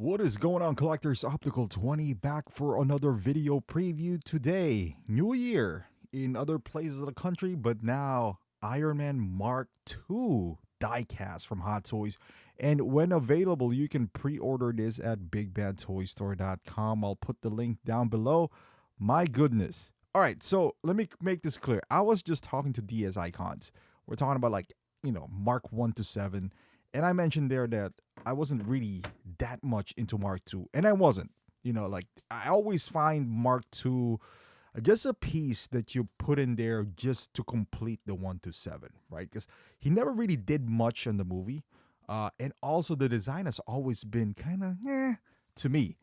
What is going on, collectors? Optical 20 back for another video preview today. New year in other places of the country, but now Iron Man Mark II diecast from Hot Toys. And when available, you can pre-order this at bigbadtoystore.com. I'll put the link down below. My goodness. All right, so let me make this clear. I was just talking to DS Icons. We're talking about Mark 1 to 7. And I mentioned there that I wasn't really that much into Mark II. And I wasn't. I always find Mark II just a piece that you put in there just to complete the 1 to 7, right? Because he never really did much in the movie. And also the design has always been kind of to me.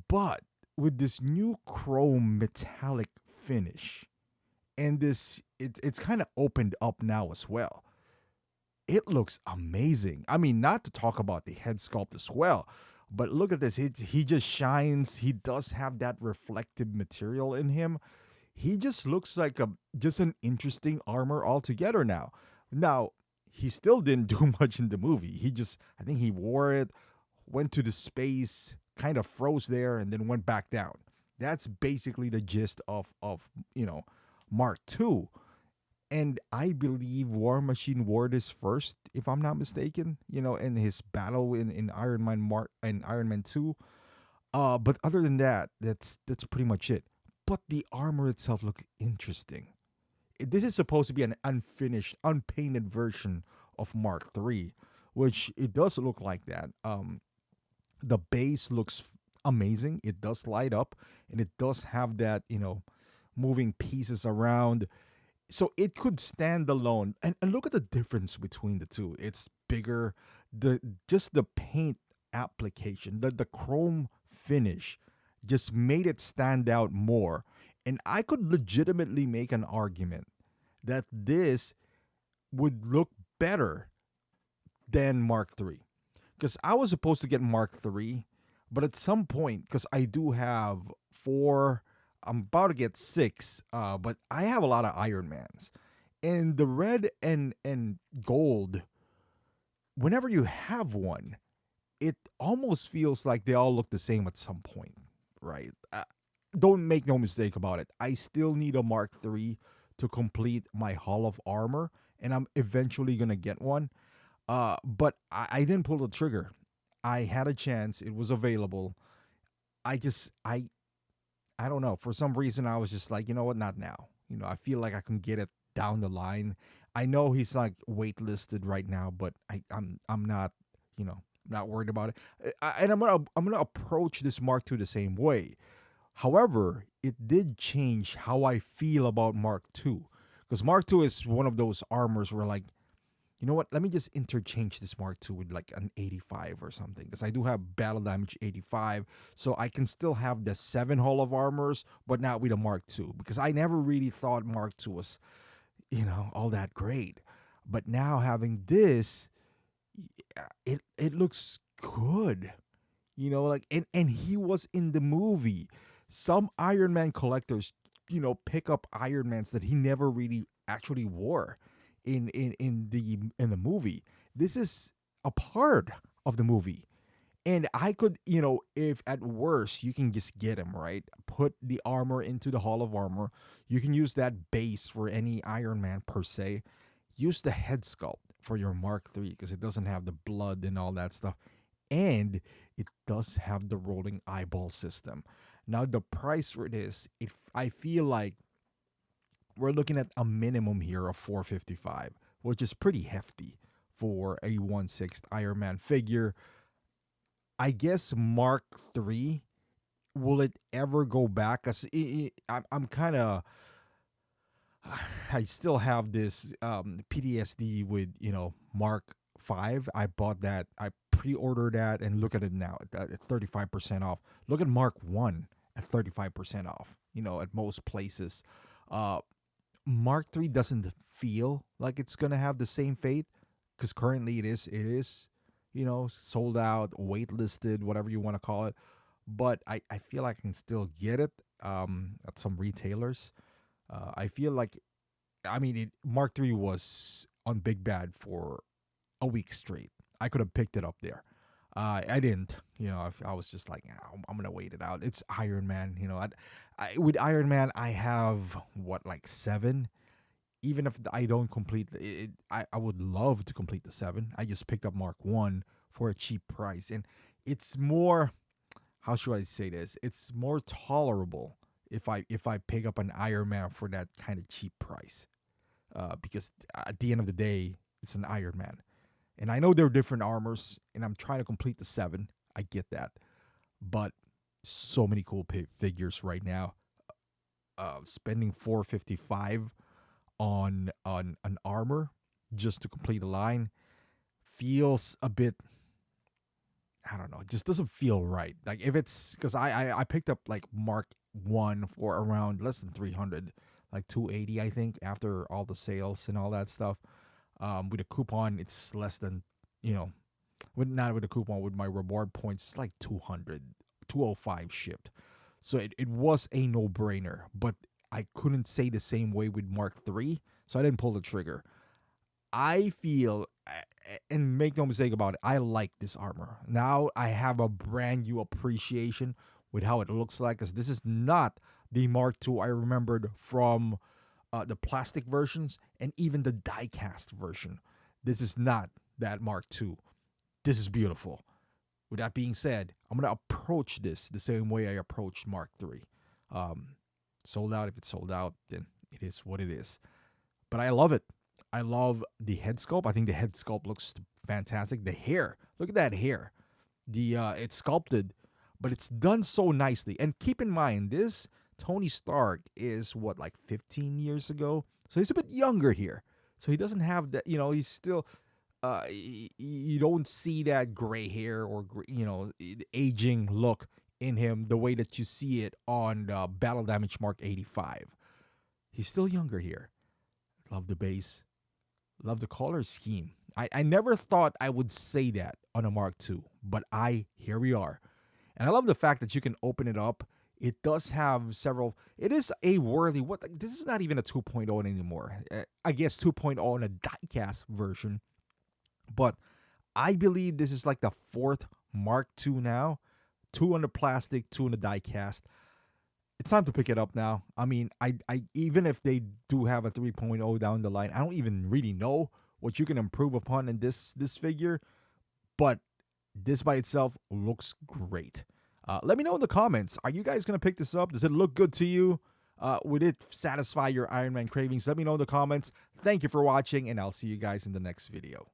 But with this new chrome metallic finish, and it's kind of opened up now as well. It looks amazing. I mean, not to talk about the head sculpt as well, but look at this. He just shines. He does have that reflective material in him. He just looks like just an interesting armor altogether now. Now, he still didn't do much in the movie. I think he wore it, went to the space, kind of froze there, and then went back down. That's basically the gist of Mark II. And I believe War Machine wore this first, if I'm not mistaken, in his battle in Iron Man 2. But other than that, that's pretty much it. But the armor itself looked interesting. This is supposed to be an unfinished, unpainted version of Mark III, which it does look like that. The base looks amazing. It does light up, and it does have that, moving pieces around. So it could stand alone, and look at the difference between the two. It's bigger. Just the paint application, the chrome finish, just made it stand out more. And I could legitimately make an argument that this would look better than Mark III, because I was supposed to get Mark III, but at some point, because I do have 4. I'm about to get 6, but I have a lot of Iron Mans. And the red and gold, whenever you have one, it almost feels like they all look the same at some point, right? Don't make no mistake about it. I still need a Mark III to complete my Hall of Armor, and I'm eventually going to get one. But I didn't pull the trigger. I had a chance. It was available. I don't know. For some reason, I was just like, you know what? Not now. I feel like I can get it down the line. I know he's like waitlisted right now, but I'm not, not worried about it. And I'm gonna approach this Mark II the same way. However, it did change how I feel about Mark II, because Mark II is one of those armors where, like, you know what? Let me just interchange this Mark II with like an 85 or something, because I do have battle damage 85, so I can still have the 7 Hall of Armors, but not with a Mark II, because I never really thought Mark II was, all that great. But now having this, it looks good, and he was in the movie. Some Iron Man collectors, pick up Iron Mans that he never really actually wore in the movie. This is a part of the movie. And I could, if at worst you can just get him, right? Put the armor into the Hall of Armor. You can use that base for any Iron Man per se. Use the head sculpt for your Mark III, because it doesn't have the blood and all that stuff. And it does have the rolling eyeball system. Now the price for this, I feel like we're looking at a minimum here of $455, which is pretty hefty for a 1/6 Iron Man figure. I guess Mark III, will it ever go back? Cause I'm kind of, I still have this PTSD with Mark V. I bought that, I pre-ordered that, and look at it now at 35% off. Look at Mark I at 35% off. At most places. Mark III doesn't feel like it's gonna have the same fate, because currently it is, sold out, waitlisted, whatever you want to call it. But I feel like I can still get it at some retailers. I feel like, Mark III was on Big Bad for a week straight. I could have picked it up there. I didn't. I was just like, "Ah, I'm gonna wait it out. It's Iron Man. With Iron Man, I have what, like seven. Even if I don't complete it, I would love to complete the seven. I just picked up Mark One for a cheap price, and it's more. How should I say this? It's more tolerable if I pick up an Iron Man for that kind of cheap price. Because at the end of the day, it's an Iron Man. And I know there are different armors, and I'm trying to complete the seven. I get that. But so many cool figures right now. Spending 455 on an armor just to complete a line feels a bit, I don't know, it just doesn't feel right. Like if it's because I picked up like Mark One for around less than 300, like 280 I think after all the sales and all that stuff. With a coupon, it's less than, you know, not with a coupon, with my reward points, it's like 200, 205 shipped. So it was a no brainer, but I couldn't say the same way with Mark Three, so I didn't pull the trigger. I feel, and make no mistake about it, I like this armor. Now I have a brand new appreciation with how it looks like, because this is not the Mark II I remembered from the plastic versions and even the diecast version. This is not that Mark II. This is beautiful. With that being said, I'm going to approach this the same way I approached Mark III. Um, Sold out. If it's sold out, then it is what it is. But I love it. I love the head sculpt. I think the head sculpt looks fantastic. The hair, look at that hair. It's sculpted, but it's done so nicely. And keep in mind, this Tony Stark is what, like 15 years ago, so he's a bit younger here. So he doesn't have that. He's still. You don't see that gray hair or aging look in him the way that you see it on Battle Damage Mark 85. He's still younger here. Love the base. Love the color scheme. I never thought I would say that on a Mark II, but here we are. And I love the fact that you can open it up. It does have several. It is a worthy. This is not even a 2.0 anymore. I guess 2.0 in a diecast version. But I believe this is like the fourth Mark II now. 2 on the plastic, 2 on the diecast. It's time to pick it up now. I mean, I even if they do have a 3.0 down the line, I don't even really know what you can improve upon in this figure. But this by itself looks great. Let me know in the comments. Are you guys going to pick this up? Does it look good to you? Would it satisfy your Iron Man cravings? Let me know in the comments. Thank you for watching, and I'll see you guys in the next video.